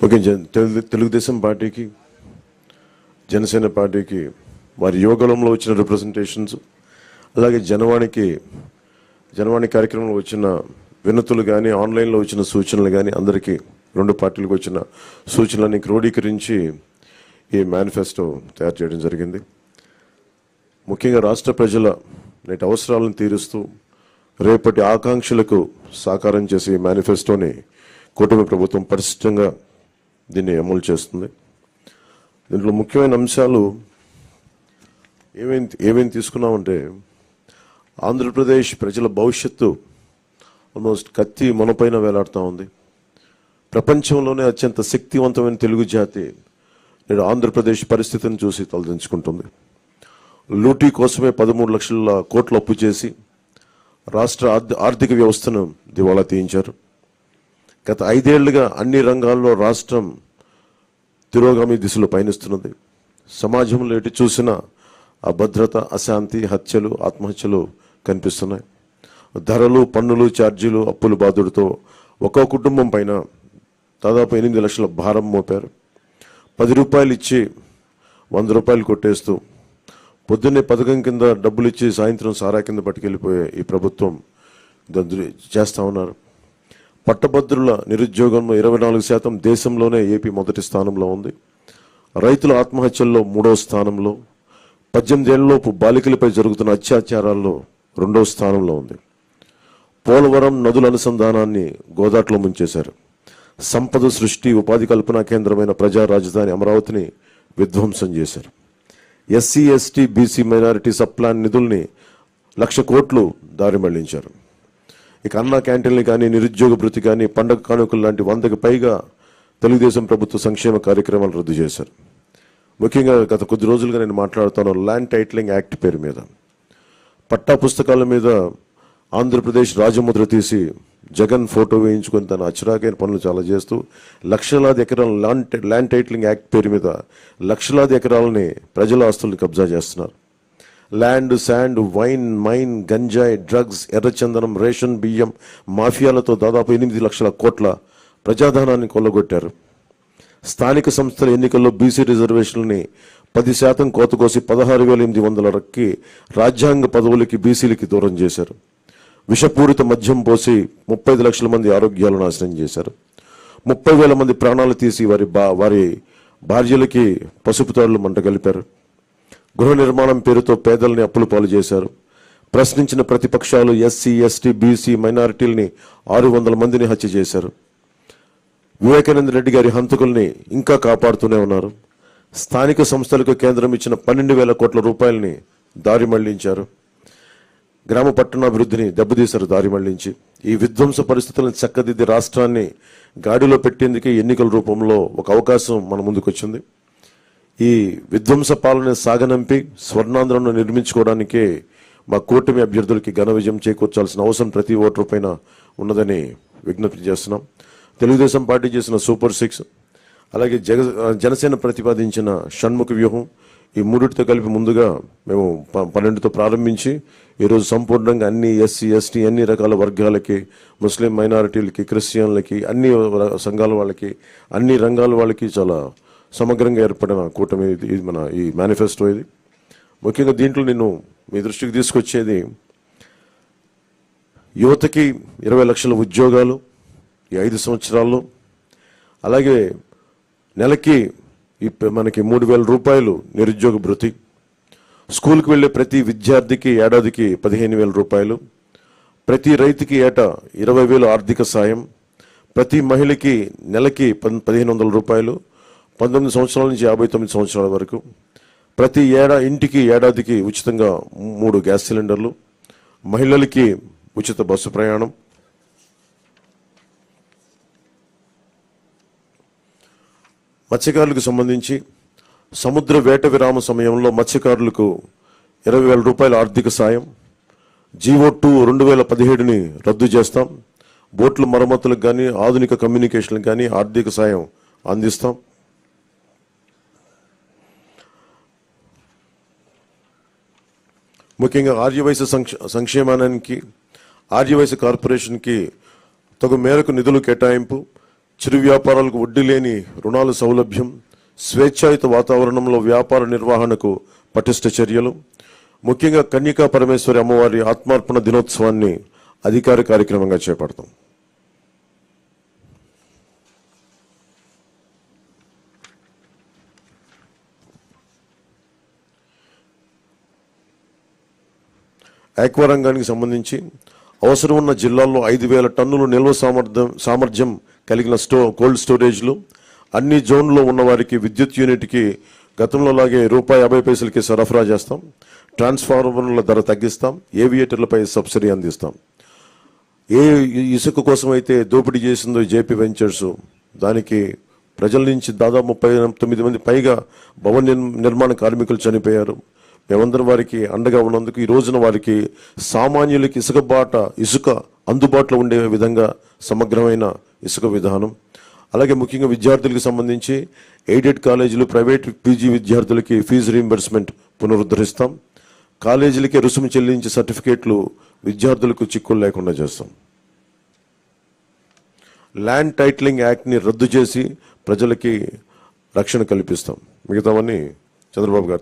Okay, Telugu Desam పార్టీకి, జనసేన పార్టీకి వారి యోగంలో వచ్చిన రిప్రజెంటేషన్స్, అలాగే జనవాణి కార్యక్రమంలో వచ్చిన వినతులు కానీ, ఆన్లైన్లో వచ్చిన సూచనలు కానీ, అందరికీ రెండు పార్టీలకు వచ్చిన సూచనలని క్రోడీకరించి ఈ మేనిఫెస్టో తయారు చేయడం జరిగింది. ముఖ్యంగా రాష్ట్ర ప్రజల నేటి అవసరాలను తీరుస్తూ రేపటి ఆకాంక్షలకు సాకారం చేసే ఈ మేనిఫెస్టోని కూటమి ప్రభుత్వం పరిశుభ్రంగా దీన్ని అమలు చేస్తుంది. దీంట్లో ముఖ్యమైన అంశాలు ఏమేమి తీసుకున్నామంటే, ఆంధ్రప్రదేశ్ ప్రజల భవిష్యత్తు ఆల్మోస్ట్ కత్తి మనపైన వేలాడుతూ ఉంది. ప్రపంచంలోనే అత్యంత శక్తివంతమైన తెలుగు జాతి నేడు ఆంధ్రప్రదేశ్ పరిస్థితిని చూసి తలదించుకుంటుంది. లూటీ కోసమే 13 లక్షల కోట్ల అప్పు చేసి రాష్ట్ర ఆర్థిక వ్యవస్థను దివాళా తీయించారు. గత 5 ఏళ్లుగా అన్ని రంగాల్లో రాష్ట్రం తిరోగామి దిశలో పయనిస్తున్నది. సమాజంలో ఎటు చూసినా అభద్రత, అశాంతి, హత్యలు, ఆత్మహత్యలు కనిపిస్తున్నాయి. ధరలు, పన్నులు, ఛార్జీలు, అప్పుల బాధుడితో ఒక్కో కుటుంబం పైన దాదాపు 8 లక్షల భారం మోపారు. 10 రూపాయలు ఇచ్చి 100 రూపాయలు కొట్టేస్తూ పొద్దున్నే పథకం కింద డబ్బులు ఇచ్చి సాయంత్రం సారా కింద పట్టుకెళ్ళిపోయే ఈ ప్రభుత్వం చేస్తూ ఉన్నారు. పట్టభద్రుల నిరుద్యోగంలో 24%, దేశంలోనే ఏపీ మొదటి స్థానంలో ఉంది. రైతుల ఆత్మహత్యల్లో 3వ స్థానంలో, 18 ఏళ్లలోపు బాలికలపై జరుగుతున్న అత్యాచారాల్లో 2వ స్థానంలో ఉంది. పోలవరం నదుల అనుసంధానాన్ని గోదాట్లో ముంచేశారు. సంపద సృష్టి, ఉపాధి కల్పనా కేంద్రమైన ప్రజా రాజధాని అమరావతిని విధ్వంసం చేశారు. SC, ST, BC, minority sub-plan నిధుల్ని 1,00,000 కోట్లు దారి మళ్లించారు. ఇక అన్నా క్యాంటీన్లు కానీ, నిరుద్యోగ భృతి కానీ, పండగ కానుకలు లాంటి 100కి పైగా తెలుగుదేశం ప్రభుత్వ సంక్షేమ కార్యక్రమాలు రద్దు చేశారు. ముఖ్యంగా గత కొద్ది రోజులుగా నేను మాట్లాడుతాను ల్యాండ్ టైటిలింగ్ యాక్ట్ పేరు మీద. పట్టా పుస్తకాల మీద ఆంధ్రప్రదేశ్ రాజముద్ర తీసి జగన్ ఫోటో వేయించుకొని తన అచ్చరాకైన పనులు చాలా చేస్తూ లక్షలాది ఎకరాల ల్యాండ్ టైటిలింగ్ యాక్ట్ పేరు మీద లక్షలాది ఎకరాలని ప్రజల ఆస్తుల్ని కబ్జా చేస్తున్నారు. ల్యాండ్, శాండ్, వైన్, మైన్, గంజాయి, డ్రగ్స్, ఎర్రచందనం, రేషన్ బియ్యం మాఫియాలతో దాదాపు 8 లక్షల కోట్ల ప్రజాధనాన్ని కొల్లగొట్టారు. స్థానిక సంస్థల ఎన్నికల్లో బీసీ రిజర్వేషన్లని 10% కోత కోసి 16,800కి రాజ్యాంగ పదవులకి బీసీలకి దూరం చేశారు. విషపూరిత మద్యం పోసి 35 లక్షల మంది ఆరోగ్యాలను నాశనం చేశారు. 30,000 మంది ప్రాణాలు తీసి వారి భార్యలకి పసుపు తాడులు మంట కలిపారు. గృహ నిర్మాణం పేరుతో పేదల్ని అప్పుల పాలు చేశారు. ప్రశ్నించిన ప్రతిపక్షాలు ఎస్సీ, ఎస్టీ, బీసీ, మైనారిటీలని 600 మందిని హత్య చేశారు. వివేకానంద రెడ్డి గారి హంతకుల్ని ఇంకా కాపాడుతూనే ఉన్నారు. స్థానిక సంస్థలకు కేంద్రం ఇచ్చిన 12,000 కోట్ల రూపాయలని దారి మళ్లించారు. గ్రామ పట్టణాభివృద్ధిని దెబ్బతీశారు దారి మళ్లించి. ఈ విధ్వంస పరిస్థితులను చక్కదిద్ది రాష్ట్రాన్ని గాడిలో పెట్టేందుకే ఎన్నికల రూపంలో ఒక అవకాశం మన ముందుకు వచ్చింది. ఈ విధ్వంస పాలన సాగనంపి స్వర్ణాంధ్రను నిర్మించుకోవడానికే మా కూటమి అభ్యర్థులకి ఘన విజయం చేకూర్చాల్సిన అవసరం ప్రతి ఓటరు పైన ఉన్నదని విజ్ఞప్తి చేస్తున్నాం. తెలుగుదేశం పార్టీ చేసిన సూపర్ 6, అలాగే జనసేన ప్రతిపాదించిన షణ్ముఖ వ్యూహం, ఈ మూడిటితో కలిపి ముందుగా మేము 12తో ప్రారంభించి ఈరోజు సంపూర్ణంగా అన్ని ఎస్సీ, ఎస్టీ, అన్ని రకాల వర్గాలకి, ముస్లిం మైనారిటీలకి, క్రిస్టియన్లకి, అన్ని సంఘాల వాళ్ళకి, అన్ని రంగాల వాళ్ళకి చాలా సమగ్రంగా ఏర్పడిన కూటమి ఇది మన ఈ మేనిఫెస్టో. ఇది ముఖ్యంగా దీంట్లో నేను మీ దృష్టికి తీసుకొచ్చేది యువతకి 20 లక్షల ఉద్యోగాలు ఈ 5 సంవత్సరాల్లో, అలాగే నెలకి మనకి 3,000 రూపాయలు నిరుద్యోగ భృతి, స్కూల్కి వెళ్ళే ప్రతి విద్యార్థికి ఏడాదికి 15,000 రూపాయలు, ప్రతి రైతుకి ఏటా 20,000 ఆర్థిక సాయం, ప్రతి మహిళకి నెలకి 1,500 రూపాయలు, 19 సంవత్సరాల నుంచి 59 సంవత్సరాల వరకు, ప్రతి ఇంటికి ఏడాదికి ఉచితంగా 3 గ్యాస్ సిలిండర్లు, మహిళలకి ఉచిత బస్సు ప్రయాణం, మత్స్యకారులకు సంబంధించి సముద్ర వేట విరామ సమయంలో మత్స్యకారులకు 20,000 రూపాయల ఆర్థిక సాయం, జీవో2 2017ని రద్దు చేస్తాం. బోట్ల మరమ్మతులకు కానీ, ఆధునిక కమ్యూనికేషన్లకు కానీ ఆర్థిక సాయం అందిస్తాం. ముఖ్యంగా ఆర్యవైశ్య సంక్షేమానికి, ఆర్యవైశ్య కార్పొరేషన్కి తగు మేరకు నిధులు కేటాయింపు, చిరు వ్యాపారాలకు వడ్డీ లేని రుణాల సౌలభ్యం, స్వేచ్ఛాయుత వాతావరణంలో వ్యాపార నిర్వహణకు పటిష్ట చర్యలు, ముఖ్యంగా కన్యకా పరమేశ్వరి అమ్మవారి ఆత్మార్పణ దినోత్సవాన్ని అధికార కార్యక్రమంగా చేపడతాం. ఆక్వా రంగానికి సంబంధించి అవసరం ఉన్న జిల్లాల్లో 5,000 టన్నులు నిల్వ సామర్థ్యం కలిగిన కోల్డ్ స్టోరేజ్లు, అన్ని జోన్లో ఉన్న వారికి విద్యుత్ యూనిట్కి గతంలో లాగే ₹50 సరఫరా చేస్తాం. ట్రాన్స్ఫార్మర్ల ధర తగ్గిస్తాం. ఏవియేటర్లపై సబ్సిడీ అందిస్తాం. ఏ ఇసుక కోసం అయితే దోపిడీ చేసిందో జేపీ వెంచర్స్, దానికి ప్రజల నుంచి దాదాపు 39 మంది పైగా భవన నిర్మాణ కార్మికులు చనిపోయారు. మేమందరం వారికి అండగా ఉన్నందుకు ఈ రోజున వారికి సామాన్యులకి ఇసుక అందుబాటులో ఉండే విధంగా సమగ్రమైన ఇసుక విధానం, అలాగే ముఖ్యంగా విద్యార్థులకు సంబంధించి ఎయిడెడ్ కాలేజీలు, ప్రైవేట్ పీజీ విద్యార్థులకి ఫీజు రీయింబర్స్మెంట్ పునరుద్ధరిస్తాం. కాలేజీలకి రుసుము చెల్లించే సర్టిఫికేట్లు విద్యార్థులకు చిక్కులు లేకుండా చేస్తాం. ల్యాండ్ టైటిలింగ్ యాక్ట్ని రద్దు చేసి ప్రజలకి రక్షణ కల్పిస్తాం. మిగతావన్నీ చంద్రబాబు గారు